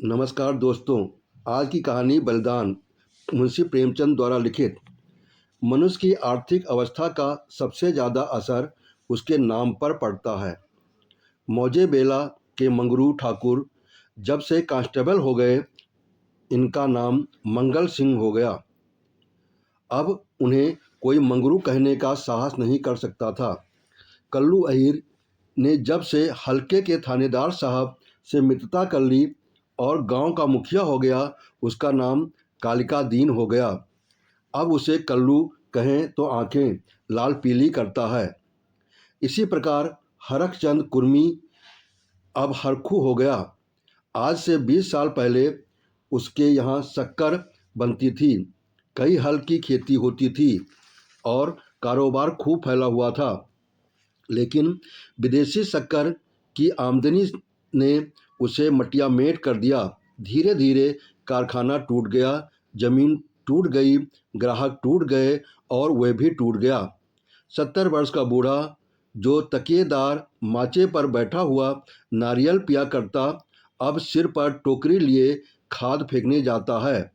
नमस्कार दोस्तों। आज की कहानी बलिदान मुंशी प्रेमचंद द्वारा लिखित। मनुष्य की आर्थिक अवस्था का सबसे ज़्यादा असर उसके नाम पर पड़ता है। मौजे बेला के मंगरू ठाकुर जब से कांस्टेबल हो गए, इनका नाम मंगल सिंह हो गया। अब उन्हें कोई मंगरू कहने का साहस नहीं कर सकता था। कल्लू अहीर ने जब से हल्के के थानेदार साहब से मित्रता कर ली और गांव का मुखिया हो गया, उसका नाम कालिका दीन हो गया। अब उसे कल्लू कहें तो आंखें लाल पीली करता है। इसी प्रकार हरखचंद कुर्मी अब हरखू हो गया। आज से 20 साल पहले उसके यहाँ शक्कर बनती थी, कई हल की खेती होती थी और कारोबार खूब फैला हुआ था। लेकिन विदेशी शक्कर की आमदनी ने उसे मटियामेट कर दिया। धीरे धीरे कारखाना टूट गया, जमीन टूट गई, ग्राहक टूट गए और वह भी टूट गया। 70 वर्ष का बूढ़ा जो तकिएदार माचे पर बैठा हुआ नारियल पिया करता, अब सिर पर टोकरी लिए खाद फेंकने जाता है।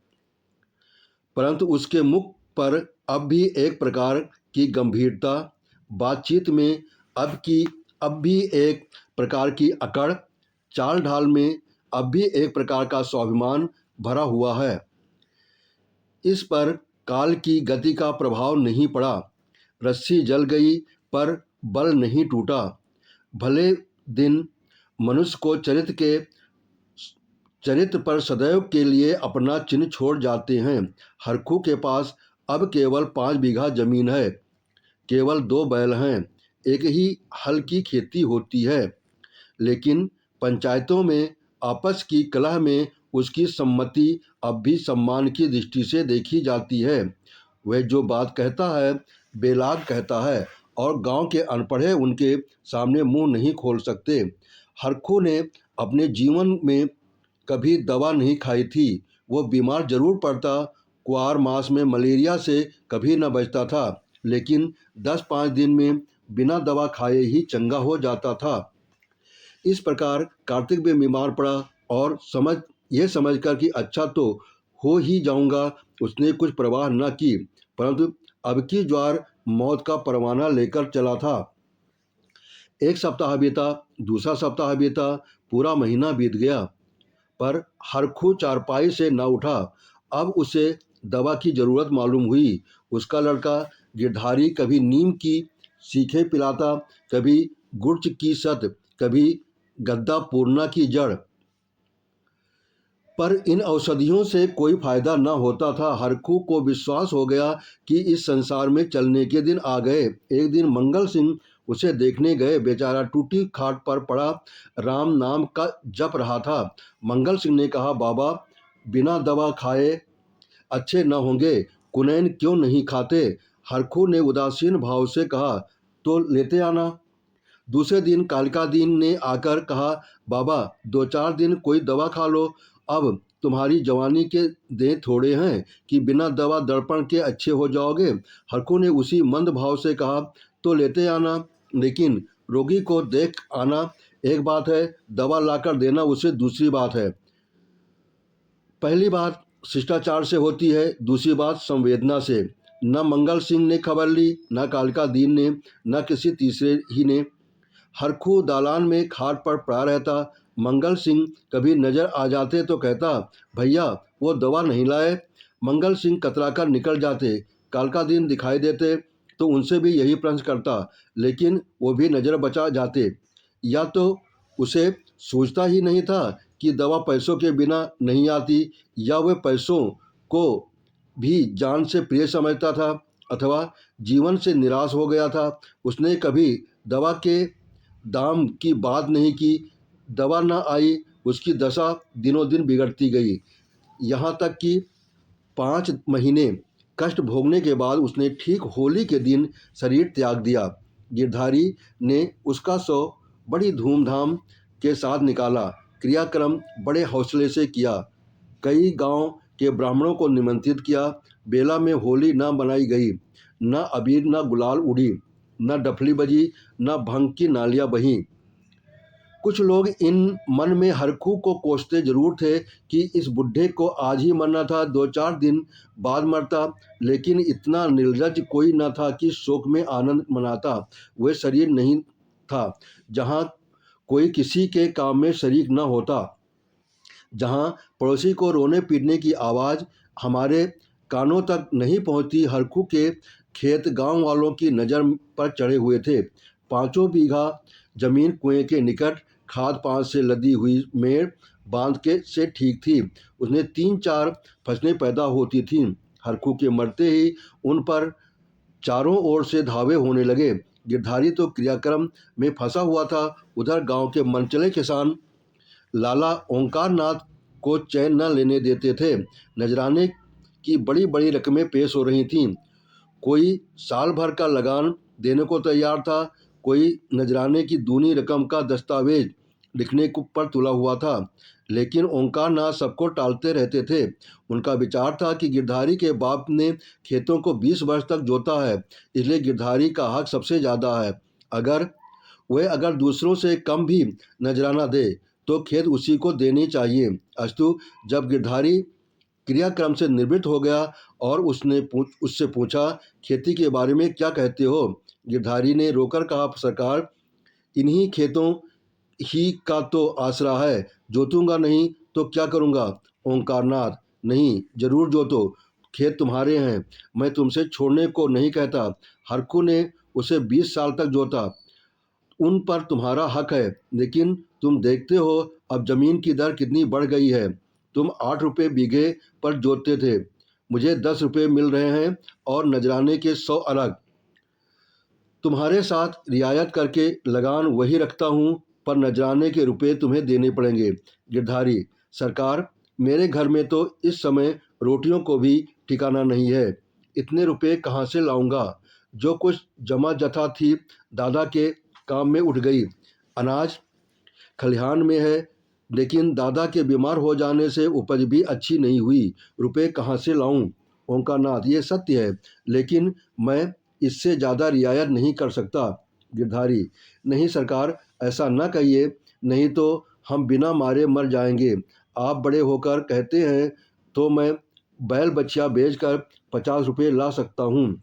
परंतु उसके मुख पर अब भी एक प्रकार की गंभीरता, बातचीत में अब भी एक प्रकार की अकड़, चाल ढाल में अब भी एक प्रकार का स्वाभिमान भरा हुआ है। इस पर काल की गति का प्रभाव नहीं पड़ा। रस्सी जल गई पर बल नहीं टूटा। भले दिन मनुष्य को चरित्र पर सदैव के लिए अपना चिन्ह छोड़ जाते हैं। हरखू के पास अब केवल 5 बीघा जमीन है, केवल 2 बैल हैं, एक ही हल की खेती होती है। लेकिन पंचायतों में आपस की कलह में उसकी सम्मति अब भी सम्मान की दृष्टि से देखी जाती है। वह जो बात कहता है बेलाग कहता है और गांव के अनपढ़े उनके सामने मुंह नहीं खोल सकते। हरखू ने अपने जीवन में कभी दवा नहीं खाई थी। वो बीमार जरूर पड़ता, कुआर मास में मलेरिया से कभी न बचता था, लेकिन 10-5 दिन में बिना दवा खाए ही चंगा हो जाता था। इस प्रकार कार्तिक भी बीमार पड़ा और यह समझकर कि अच्छा तो हो ही जाऊंगा, उसने कुछ परवाह न की। परंतु अब की ज्वार मौत का परवाना लेकर चला था। एक सप्ताह बीता, दूसरा सप्ताह बीता, पूरा महीना बीत गया, पर हरखू चारपाई से न उठा। अब उसे दवा की जरूरत मालूम हुई। उसका लड़का गिरधारी कभी नीम की सीखें पिलाता, कभी गुर्च की सत, कभी गद्दा पूर्णा की जड़, पर इन औषधियों से कोई फायदा न होता था। हरखू को विश्वास हो गया कि इस संसार में चलने के दिन आ गए। एक दिन मंगल सिंह उसे देखने गए। बेचारा टूटी खाट पर पड़ा राम नाम का जप रहा था। मंगल सिंह ने कहा, बाबा बिना दवा खाए अच्छे न होंगे, कुनैन क्यों नहीं खाते? हरखू ने उदासीन भाव से कहा, तो लेते आना। दूसरे दिन कालिका दीन ने आकर कहा, बाबा 2-4 दिन कोई दवा खा लो, अब तुम्हारी जवानी के दिन थोड़े हैं कि बिना दवा दर्पण के अच्छे हो जाओगे। हरखू ने उसी मंद भाव से कहा, तो लेते आना, लेकिन रोगी को देख आना एक बात है, दवा लाकर देना उसे दूसरी बात है। पहली बात शिष्टाचार से होती है, दूसरी बात संवेदना से। न मंगल सिंह ने खबर ली, न कालिका दीन ने, न किसी तीसरे ही ने। हरखू दालान में खाट पर पड़ा रहता। मंगल सिंह कभी नजर आ जाते तो कहता, भैया वो दवा नहीं लाए। मंगल सिंह कतराकर निकल जाते। कालिका दीन दिखाई देते तो उनसे भी यही प्रश्न करता, लेकिन वो भी नजर बचा जाते। या तो उसे सोचता ही नहीं था कि दवा पैसों के बिना नहीं आती, या वह पैसों को भी जान से प्रिय समझता था, अथवा जीवन से निराश हो गया था। उसने कभी दवा के दाम की बात नहीं की। दवा न आई, उसकी दशा दिनों दिन बिगड़ती गई। यहाँ तक कि 5 महीने कष्ट भोगने के बाद उसने ठीक होली के दिन शरीर त्याग दिया। गिरधारी ने उसका शव बड़ी धूमधाम के साथ निकाला। क्रियाक्रम बड़े हौसले से किया। कई गांव के ब्राह्मणों को निमंत्रित किया। बेला में होली न मनाई गई, न अबीर न गुलाल उड़ी, न डफली बजी, न भंग की नालियाँ बहीं। कुछ लोग इन मन में हरखू को कोसते जरूर थे कि इस बुढ़े को आज ही मरना था, 2-4 दिन बाद मरता, लेकिन इतना निर्लज्ज कोई न था कि शोक में आनंद मनाता। वह शरीर नहीं था जहाँ कोई किसी के काम में शरीक न होता, जहाँ पड़ोसी को रोने पीटने की आवाज़ हमारे कानों तक नहीं पहुँचती। हरखू के खेत गांव वालों की नज़र पर चढ़े हुए थे। 5 बीघा जमीन कुएं के निकट खाद पात से लदी हुई मेड़ बांध के से ठीक थी। उसमें 3-4 फसलें पैदा होती थीं। हरखू के मरते ही उन पर चारों ओर से धावे होने लगे। गिरधारी तो क्रियाक्रम में फंसा हुआ था। उधर गांव के मनचले किसान लाला ओंकार नाथ को चैन न लेने देते थे। नजराने की बड़ी बड़ी रकमें पेश हो रही थीं। कोई साल भर का लगान देने को तैयार था, कोई नजराने की दूनी रकम का दस्तावेज लिखने पर तुला हुआ था। लेकिन ओंकार नाथ सबको टालते रहते थे। उनका विचार था कि गिरधारी के बाप ने खेतों को 20 वर्ष तक जोता है, इसलिए गिरधारी का हक सबसे ज़्यादा है। अगर दूसरों से कम भी नजराना दे तो खेत उसी को देनी चाहिए। अस्तु जब गिरधारी क्रियाक्रम से निवृत्त हो गया और उससे पूछा, खेती के बारे में क्या कहते हो? गिरधारी ने रोकर कहा, सरकार, इन्हीं खेतों ही का तो आसरा है, जोतूंगा नहीं तो क्या करूंगा? ओंकारनाथ, नहीं, जरूर जोतो, खेत तुम्हारे हैं, मैं तुमसे छोड़ने को नहीं कहता। हरखू ने उसे 20 साल तक जोता, उन पर तुम्हारा हक है, लेकिन तुम देखते हो अब जमीन की दर कितनी बढ़ गई है। तुम 8 रुपये बीघे पर जोतते थे, मुझे 10 रुपये मिल रहे हैं और नजराने के 100 अलग। तुम्हारे साथ रियायत करके लगान वही रखता हूँ, पर नजराने के रुपए तुम्हें देने पड़ेंगे। गिरधारी, सरकार, मेरे घर में तो इस समय रोटियों को भी ठिकाना नहीं है, इतने रुपए कहाँ से लाऊंगा? जो कुछ जमा जथा थी दादा के काम में उठ गई। अनाज खलिहान में है, लेकिन दादा के बीमार हो जाने से उपज भी अच्छी नहीं हुई, रुपए कहाँ से लाऊं? ओंकारनाथ, ये सत्य है, लेकिन मैं इससे ज़्यादा रियायत नहीं कर सकता। गिरधारी, नहीं सरकार, ऐसा न कहिए, नहीं तो हम बिना मारे मर जाएंगे। आप बड़े होकर कहते हैं तो मैं बैल बच्चियाँ बेचकर 50 रुपये ला सकता हूँ,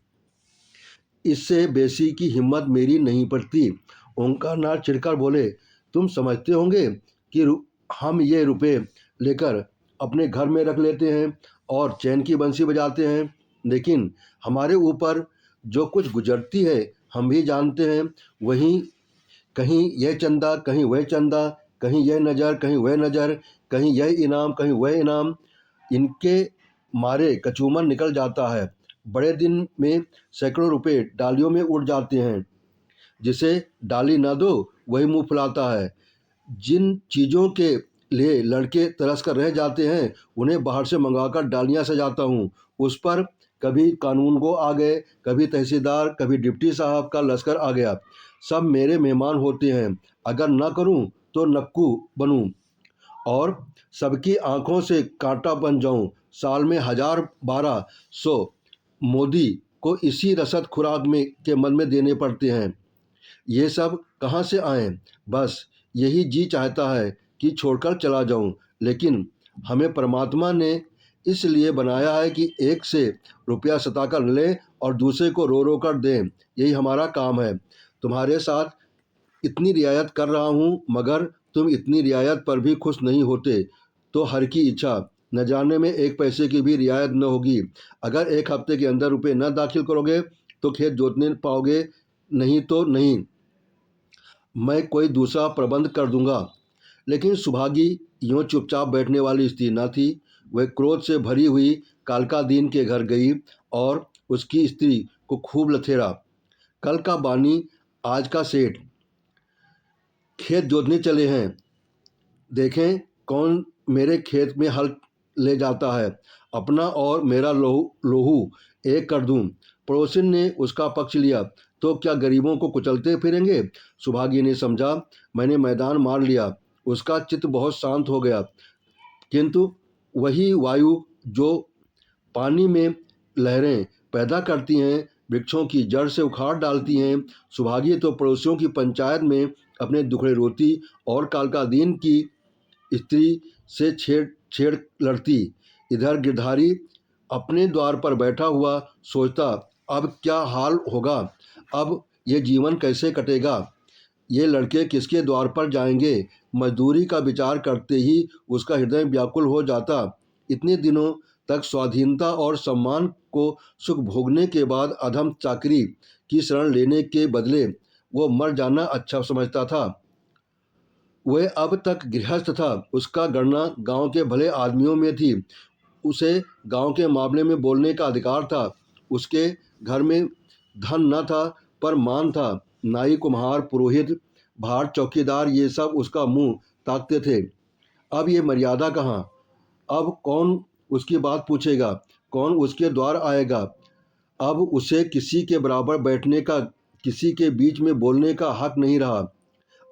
इससे बेसी की हिम्मत मेरी नहीं पड़ती। ओंकारनाथ चिढ़कर बोले, तुम समझते होंगे कि हम ये रुपए लेकर अपने घर में रख लेते हैं और चैन की बंसी बजाते हैं, लेकिन हमारे ऊपर जो कुछ गुजरती है हम भी जानते हैं। वहीं कहीं यह चंदा, कहीं वह चंदा, कहीं यह नज़र, कहीं वह नज़र, कहीं यह इनाम, कहीं वह इनाम, इनके मारे कचूमर निकल जाता है। बड़े दिन में सैकड़ों रुपए डालियों में उड़ जाते हैं। जिसे डाली न दो वही मुंह फुलाता है। जिन चीज़ों के लिए लड़के तरस कर रह जाते हैं उन्हें बाहर से मंगाकर डालियाँ सजाता हूँ। उस पर कभी कानून गो आ गए, कभी तहसीलदार, कभी डिप्टी साहब का लश्कर आ गया, सब मेरे मेहमान होते हैं। अगर न करूँ तो नक्कू बनूँ और सबकी आंखों से कांटा बन जाऊं। साल में 1000-1200 मोदी को इसी रसद खुराक में के मन में देने पड़ते हैं। ये सब कहाँ से आए? बस यही जी चाहता है कि छोड़कर चला जाऊं, लेकिन हमें परमात्मा ने इसलिए बनाया है कि एक से रुपया सताकर लें और दूसरे को रो रो कर दें, यही हमारा काम है। तुम्हारे साथ इतनी रियायत कर रहा हूँ, मगर तुम इतनी रियायत पर भी खुश नहीं होते, तो हर की इच्छा, न जाने में 1 पैसे की भी रियायत न होगी। अगर 1 हफ्ते के अंदर रुपये न दाखिल करोगे तो खेत जोतने पाओगे, नहीं तो नहीं, मैं कोई दूसरा प्रबंध कर दूंगा। लेकिन सुभागी यूँ चुपचाप बैठने वाली स्त्री न थी। वह क्रोध से भरी हुई कालका दीन के घर गई और उसकी स्त्री को खूब लथेरा। कल का बानी आज का सेठ, खेत जोतने चले हैं, देखें कौन मेरे खेत में हल ले जाता है, अपना और मेरा लोहू एक कर दूं। पड़ोसिन ने उसका पक्ष लिया, तो क्या गरीबों को कुचलते फिरेंगे? सुभागी ने समझा, मैंने मैदान मार लिया। उसका चित्त बहुत शांत हो गया, किंतु वही वायु जो पानी में लहरें पैदा करती हैं, वृक्षों की जड़ से उखाड़ डालती हैं, सुभागी तो पड़ोसियों की पंचायत में अपने दुखड़े रोती और कालकादीन की स्त्री से छेड़ छेड़ लड़ती। इधर गिरधारी अपने द्वार पर बैठा हुआ सोचता, अब क्या हाल होगा, अब ये जीवन कैसे कटेगा, ये लड़के किसके द्वार पर जाएंगे। मजदूरी का विचार करते ही उसका हृदय व्याकुल हो जाता। इतने दिनों तक स्वाधीनता और सम्मान को सुख भोगने के बाद अधम चाकरी की शरण लेने के बदले वो मर जाना अच्छा समझता था। वह अब तक गृहस्थ था, उसका गणना गांव के भले आदमियों में थी। उसे गांव के मामले में बोलने का अधिकार था। उसके घर में धन न था पर मान था। नाई, कुम्हार, पुरोहित, भाट, चौकीदार ये सब उसका मुंह ताकते थे। अब ये मर्यादा कहाँ? अब कौन उसकी बात पूछेगा, कौन उसके द्वार आएगा? अब उसे किसी के बराबर बैठने का, किसी के बीच में बोलने का हक नहीं रहा।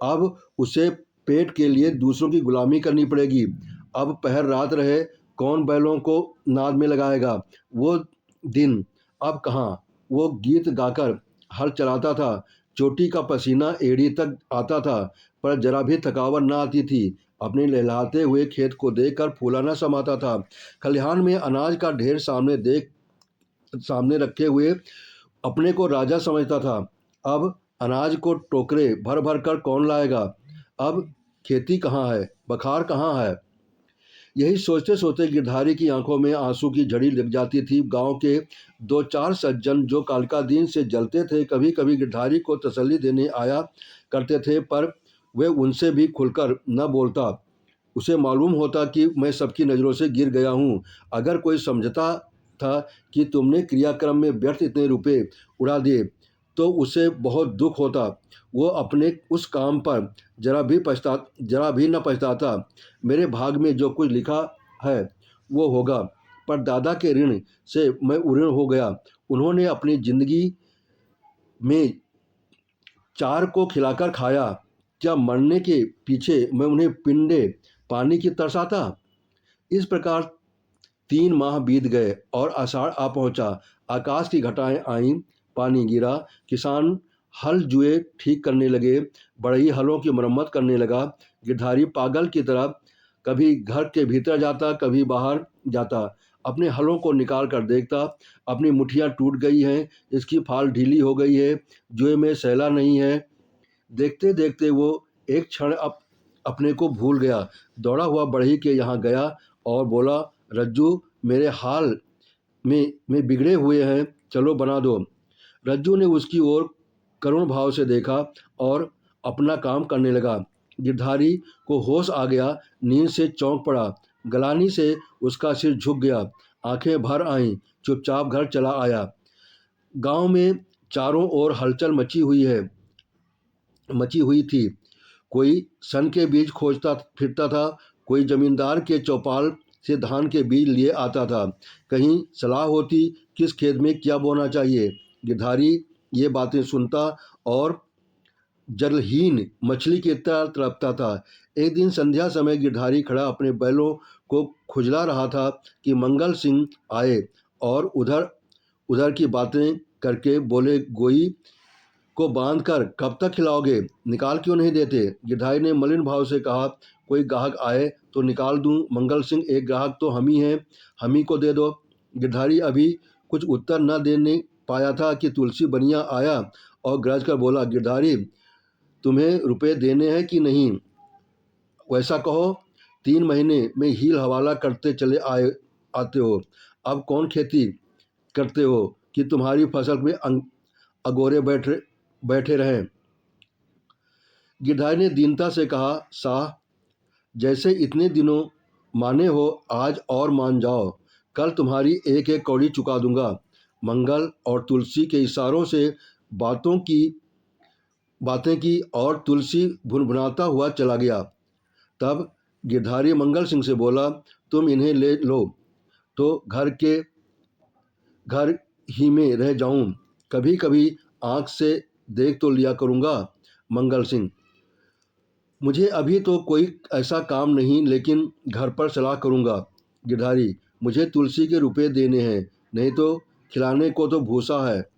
अब उसे पेट के लिए दूसरों की गुलामी करनी पड़ेगी। अब पहर रात रहे, कौन बैलों को नाद में लगाएगा? वो दिन अब कहाँ? वो गीत गाकर हल चलाता था। चोटी का पसीना एड़ी तक आता था, पर जरा भी थकावट न आती थी। अपने लहलहाते हुए खेत को देखकर फूला न समाता था। खलिहान में अनाज का ढेर सामने रखे हुए अपने को राजा समझता था। अब अनाज को टोकरे भर भर कर कौन लाएगा? अब खेती कहाँ है, बखार कहाँ है? यही सोचते सोचते गिरधारी की आंखों में आंसू की झड़ी लग जाती थी। गांव के दो चार सज्जन जो कालकादीन से जलते थे, कभी कभी गिरधारी को तसल्ली देने आया करते थे, पर वे उनसे भी खुलकर न बोलता। उसे मालूम होता कि मैं सबकी नज़रों से गिर गया हूँ। अगर कोई समझता था कि तुमने क्रियाक्रम में व्यर्थ इतने रुपए उड़ा दिए तो उसे बहुत दुख होता। वो अपने उस काम पर जरा भी न पछताता। मेरे भाग में जो कुछ लिखा है वो होगा, पर दादा के ऋण से मैं उऋण हो गया। उन्होंने अपनी जिंदगी में चार को खिलाकर खाया, क्या मरने के पीछे मैं उन्हें पिंडे पानी की तरसाता? इस प्रकार 3 माह बीत गए और आषाढ़ आ पहुंचा। आकाश की घटाएं आईं, पानी गिरा, किसान हल जुए ठीक करने लगे, बढ़ई हलों की मरम्मत करने लगा। गिरधारी पागल की तरह कभी घर के भीतर जाता, कभी बाहर जाता, अपने हलों को निकाल कर देखता। अपनी मुठियाँ टूट गई हैं, इसकी फाल ढीली हो गई है, जुए में सैला नहीं है। देखते देखते वो एक क्षण अपने को भूल गया। दौड़ा हुआ बढ़ई के यहाँ गया और बोला, रज्जू मेरे हाल में बिगड़े हुए हैं, चलो बना दो। रज्जू ने उसकी ओर करुण भाव से देखा और अपना काम करने लगा। गिरधारी को होश आ गया, नींद से चौंक पड़ा। गलानी से उसका सिर झुक गया, आंखें भर आईं, चुपचाप घर चला आया। गांव में चारों ओर हलचल मची हुई थी। कोई सन के बीज खोजता फिरता था, कोई जमींदार के चौपाल से धान के बीज लिए आता था। कहीं सलाह होती किस खेत में क्या बोना चाहिए। गिरधारी ये बातें सुनता और जलहीन मछली की तरह तड़पता था। एक दिन संध्या समय गिरधारी खड़ा अपने बैलों को खुजला रहा था कि मंगल सिंह आए और उधर उधर की बातें करके बोले, गोई को बांध कर कब तक खिलाओगे, निकाल क्यों नहीं देते? गिरधारी ने मलिन भाव से कहा, कोई ग्राहक आए तो निकाल दूं, मंगल सिंह एक ग्राहक तो हम ही हैं, हम ही को दे दो। गिरधारी अभी कुछ उत्तर न देने पाया था कि तुलसी बनिया आया और गरज कर बोला, गिरधारी तुम्हें रुपए देने हैं कि नहीं? वैसा कहो, 3 महीने में हील हवाला करते चले आते हो, अब कौन खेती करते हो कि तुम्हारी फसल में अगोरे बैठे रहें। गिरधारी ने दीनता से कहा, साह जैसे इतने दिनों माने हो, आज और मान जाओ, कल तुम्हारी एक एक कौड़ी चुका दूंगा। मंगल और तुलसी के इशारों से बातें की और तुलसी भुनभुनाता हुआ चला गया। तब गिरधारी मंगल सिंह से बोला, तुम इन्हें ले लो तो घर ही में रह जाऊं, कभी कभी आँख से देख तो लिया करूँगा। मंगल सिंह, मुझे अभी तो कोई ऐसा काम नहीं, लेकिन घर पर सलाह करूँगा। गिरधारी, मुझे तुलसी के रुपए देने हैं, नहीं तो खिलाने को तो भूसा है।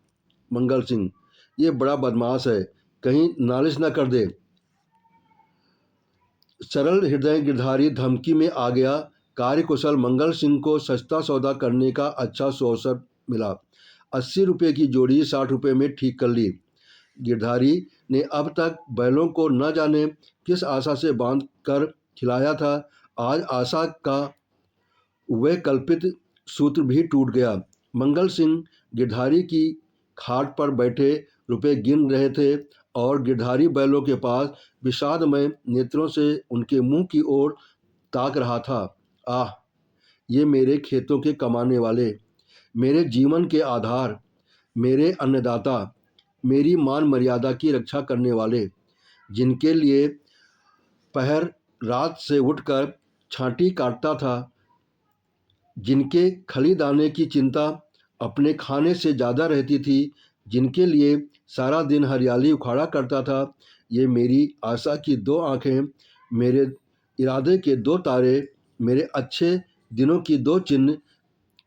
मंगल सिंह, ये बड़ा बदमाश है, कहीं नालिश न कर दे। सरल हृदय गिरधारी धमकी में आ गया। कार्यकुशल मंगल सिंह को सस्ता सौदा करने का अच्छा अवसर मिला। 80 रुपये की जोड़ी 60 रुपये में ठीक कर ली। गिरधारी ने अब तक बैलों को न जाने किस आशा से बांध कर खिलाया था। आज आशा का वह कल्पित सूत्र भी टूट गया। मंगल सिंह गिरधारी की खाट पर बैठे रुपए गिन रहे थे और गिरधारी बैलों के पास विषादमय नेत्रों से उनके मुंह की ओर ताक रहा था। आह, ये मेरे खेतों के कमाने वाले, मेरे जीवन के आधार, मेरे अन्नदाता, मेरी मान मर्यादा की रक्षा करने वाले, जिनके लिए पहर रात से उठकर छांटी काटता था, जिनके खली दाने की चिंता अपने खाने से ज़्यादा रहती थी, जिनके लिए सारा दिन हरियाली उखाड़ा करता था, ये मेरी आशा की दो आँखें, मेरे इरादे के दो तारे, मेरे अच्छे दिनों की दो चिन्ह,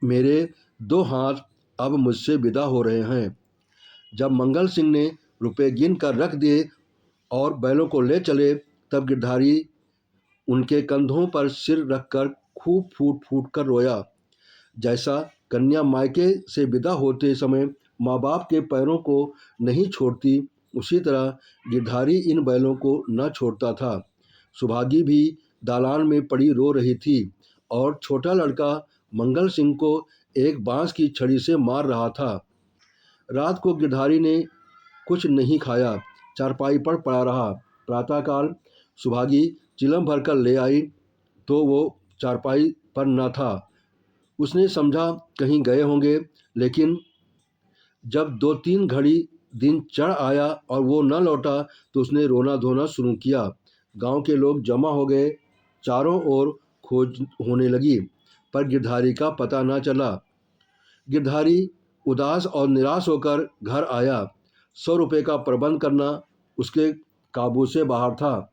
मेरे दो हाथ अब मुझसे विदा हो रहे हैं। जब मंगल सिंह ने रुपए गिन कर रख दिए और बैलों को ले चले, तब गिरधारी उनके कंधों पर सिर रखकर खूब फूट फूट कर रोया। जैसा कन्या मायके से विदा होते समय माँ बाप के पैरों को नहीं छोड़ती, उसी तरह गिरधारी इन बैलों को न छोड़ता था। सुभागी भी दालान में पड़ी रो रही थी और छोटा लड़का मंगल सिंह को एक बांस की छड़ी से मार रहा था। रात को गिरधारी ने कुछ नहीं खाया, चारपाई पर पड़ा रहा। प्रातःकाल सुभागी चिलम भरकर ले आई तो वो चारपाई पर न था। उसने समझा कहीं गए होंगे, लेकिन जब 2-3 घड़ी दिन चढ़ आया और वो न लौटा तो उसने रोना धोना शुरू किया। गांव के लोग जमा हो गए, चारों ओर खोज होने लगी, पर गिरधारी का पता न चला। गिरधारी उदास और निराश होकर घर आया। 100 रुपये का प्रबंध करना उसके काबू से बाहर था।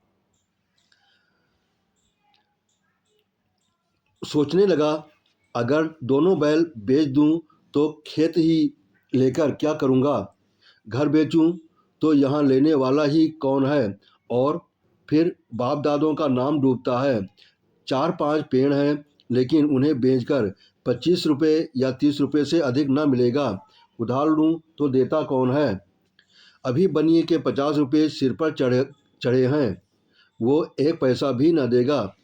सोचने लगा, अगर दोनों बैल बेच दूं तो खेत ही लेकर क्या करूंगा? घर बेचूं तो यहाँ लेने वाला ही कौन है? और फिर बाप दादों का नाम डूबता है। 4-5 पेड़ हैं, लेकिन उन्हें बेचकर 25 रुपये या 30 रुपये से अधिक न मिलेगा। उधार लूं तो देता कौन है? अभी बनिए के 50 रुपये सिर पर चढ़े चढ़े हैं, वो एक पैसा भी न देगा।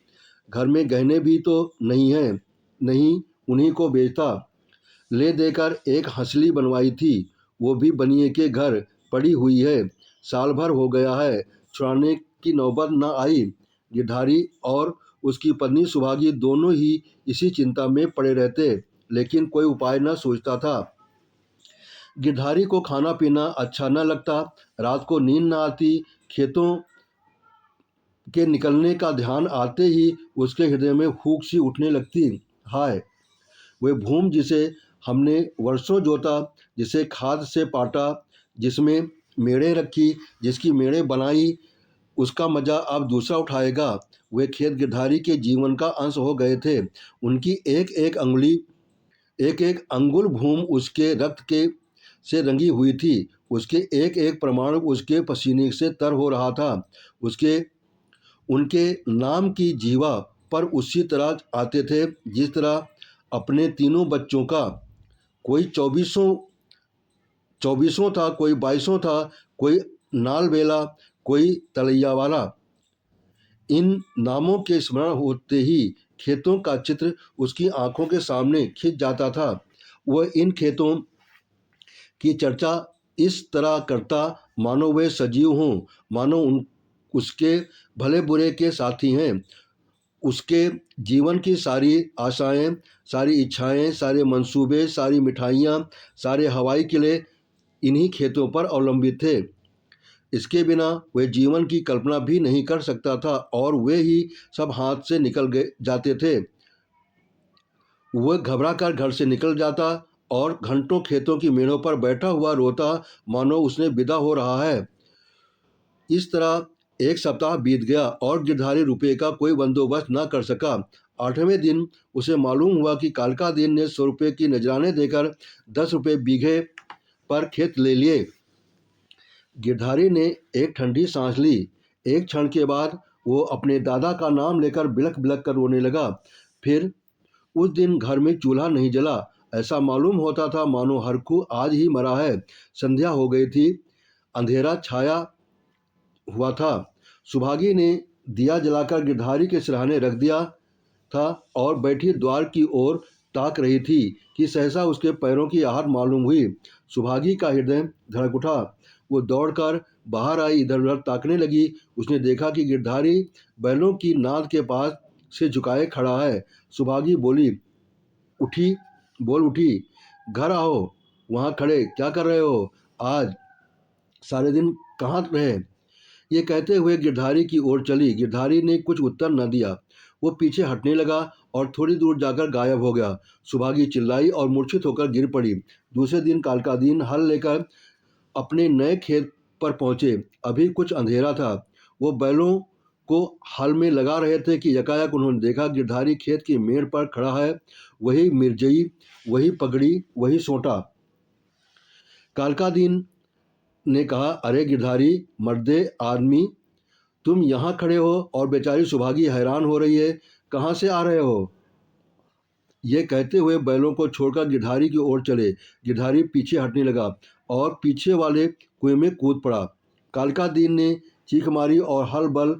घर में गहने भी तो नहीं हैं, नहीं उन्हीं को बेचता। ले देकर एक हंसली बनवाई थी, वो भी बनिए के घर पड़ी हुई है, साल भर हो गया है, छुड़ाने की नौबत न आई। गिरधारी और उसकी पत्नी सुभागी दोनों ही इसी चिंता में पड़े रहते, लेकिन कोई उपाय न सोचता था। गिरधारी को खाना पीना अच्छा न लगता, रात को नींद न आती। खेतों के निकलने का ध्यान आते ही उसके हृदय में हूक सी उठने लगती। हाय, वह भूमि जिसे हमने वर्षों जोता, जिसे खाद से पाटा, जिसमें मेड़े रखी, जिसकी मेड़े बनाई, उसका मजा अब दूसरा उठाएगा। वे खेत गिरधारी के जीवन का अंश हो गए थे। उनकी एक एक अंगुली, एक एक अंगुल भूमि उसके रक्त के से रंगी हुई थी। उसके एक एक परमाणु उसके पसीने से तर हो रहा था। उसके उनके नाम की जीवा पर उसी तरह आते थे जिस तरह अपने तीनों बच्चों का। कोई चौबीसों था, कोई 22 था, कोई नाल बेला, कोई तलैया वाला। इन नामों के स्मरण होते ही खेतों का चित्र उसकी आंखों के सामने खिंच जाता था। वह इन खेतों की चर्चा इस तरह करता मानो वे सजीव हों, मानो उसके भले बुरे के साथी हैं। उसके जीवन की सारी आशाएं, सारी इच्छाएं, सारे मंसूबे, सारी मिठाइयाँ, सारे हवाई किले इन्हीं खेतों पर अवलंबित थे। इसके बिना वे जीवन की कल्पना भी नहीं कर सकता था और वे ही सब हाथ से निकल गए जाते थे। वह घबरा कर घर से निकल जाता और घंटों खेतों की मेड़ों पर बैठा हुआ रोता, मानो उसने विदा हो रहा है। इस तरह 1 सप्ताह बीत गया और गिरधारी रुपये का कोई बंदोबस्त न कर सका। 8वें दिन उसे मालूम हुआ कि कालकादीन ने 100 रुपये की नजराने देकर 10 रुपये बीघे पर खेत ले लिए। गिरधारी ने एक ठंडी सांस ली। एक क्षण के बाद वो अपने दादा का नाम लेकर बिलख बिलख कर रोने लगा। फिर उस दिन घर में चूल्हा नहीं जला। ऐसा मालूम होता था मानो हरखू आज ही मरा है। संध्या हो गई थी, अंधेरा छाया हुआ था। सुभागी ने दिया जलाकर गिरधारी के सिरहाने रख दिया था और बैठी द्वार की ओर ताक रही थी कि सहसा उसके पैरों की आहट मालूम हुई। सुभागी का हृदय धड़क उठा। वो दौड़कर बाहर आई, इधर उधर ताकने लगी। उसने देखा कि गिरधारी बैलों की नाद के पास से झुकाए खड़ा है। सुभागी बोल उठी, घर आओ। वहाँ खड़े क्या कर रहे हो? आज सारे दिन कहाँ रहे? ये कहते हुए गिरधारी की ओर चली। गिरधारी ने कुछ उत्तर न दिया। वो पीछे हटने लगा और थोड़ी दूर जाकर गायब हो गया। सुभागी चिल्लाई और मूर्छित होकर गिर पड़ी। दूसरे दिन कालका दिन हल लेकर अपने नए खेत पर पहुंचे। अभी कुछ अंधेरा था। वो बैलों को हल में लगा रहे थे कि यकायक उन्होंने देखा गिरधारी खेत की मेड़ पर खड़ा है। वही मिर्जई, वही पगड़ी, वही सोंटा। कालका दिन ने कहा, अरे गिरधारी मर्दे आदमी, तुम यहाँ खड़े हो? और बेचारी सुभागी हैरान हो रही है, कहाँ से आ रहे हो? ये कहते हुए बैलों को छोड़कर गिरधारी की ओर चले। गिरधारी पीछे हटने लगा और पीछे वाले कुएं में कूद पड़ा। कालका दिन ने चीख मारी और हल बल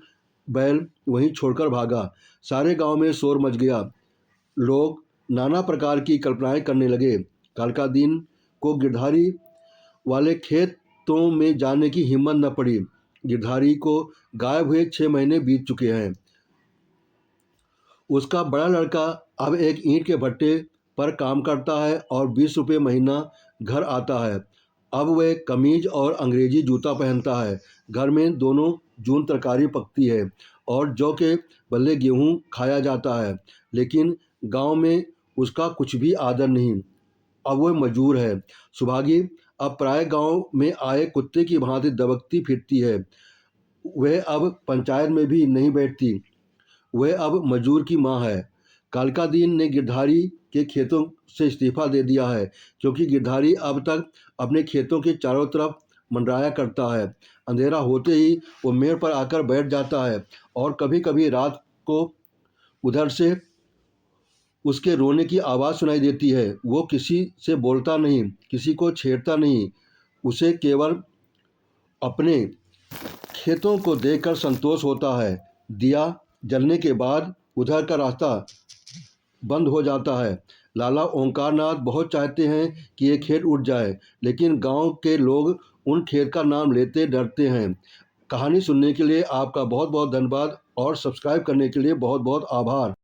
बैल वहीं छोड़कर भागा। सारे गांव में शोर मच गया। लोग नाना प्रकार की कल्पनाएं करने लगे। कालका दिन को गिरधारी वाले खेतों में जाने की हिम्मत न पड़ी। गिरधारी को गायब हुए 6 महीने बीत चुके हैं। उसका बड़ा लड़का अब एक ईंट के भट्टे पर काम करता है और 20 रुपये महीना घर आता है। अब वह कमीज और अंग्रेजी जूता पहनता है। घर में दोनों जून तरकारी पकती है और जौ के बदले गेहूँ खाया जाता है। लेकिन गांव में उसका कुछ भी आदर नहीं। अब वह मजूर है। सुभागी अब प्राय गांव में आए कुत्ते की भांति दबकती फिरती है। वह अब पंचायत में भी नहीं बैठती। वह अब मजूर की माँ है। कालका दिन ने गिरधारी के खेतों से इस्तीफा दे दिया है, क्योंकि गिरधारी अब तक अपने खेतों के चारों तरफ मंडराया करता है। अंधेरा होते ही वो मेड़ पर आकर बैठ जाता है और कभी कभी रात को उधर से उसके रोने की आवाज़ सुनाई देती है। वो किसी से बोलता नहीं, किसी को छेड़ता नहीं। उसे केवल अपने खेतों को देखकर संतोष होता है। दिया जलने के बाद उधर का रास्ता बंद हो जाता है। लाला ओंकारनाथ बहुत चाहते हैं कि ये खेत उठ जाए, लेकिन गांव के लोग उन खेत का नाम लेते डरते हैं। कहानी सुनने के लिए आपका बहुत बहुत धन्यवाद और सब्सक्राइब करने के लिए बहुत बहुत आभार।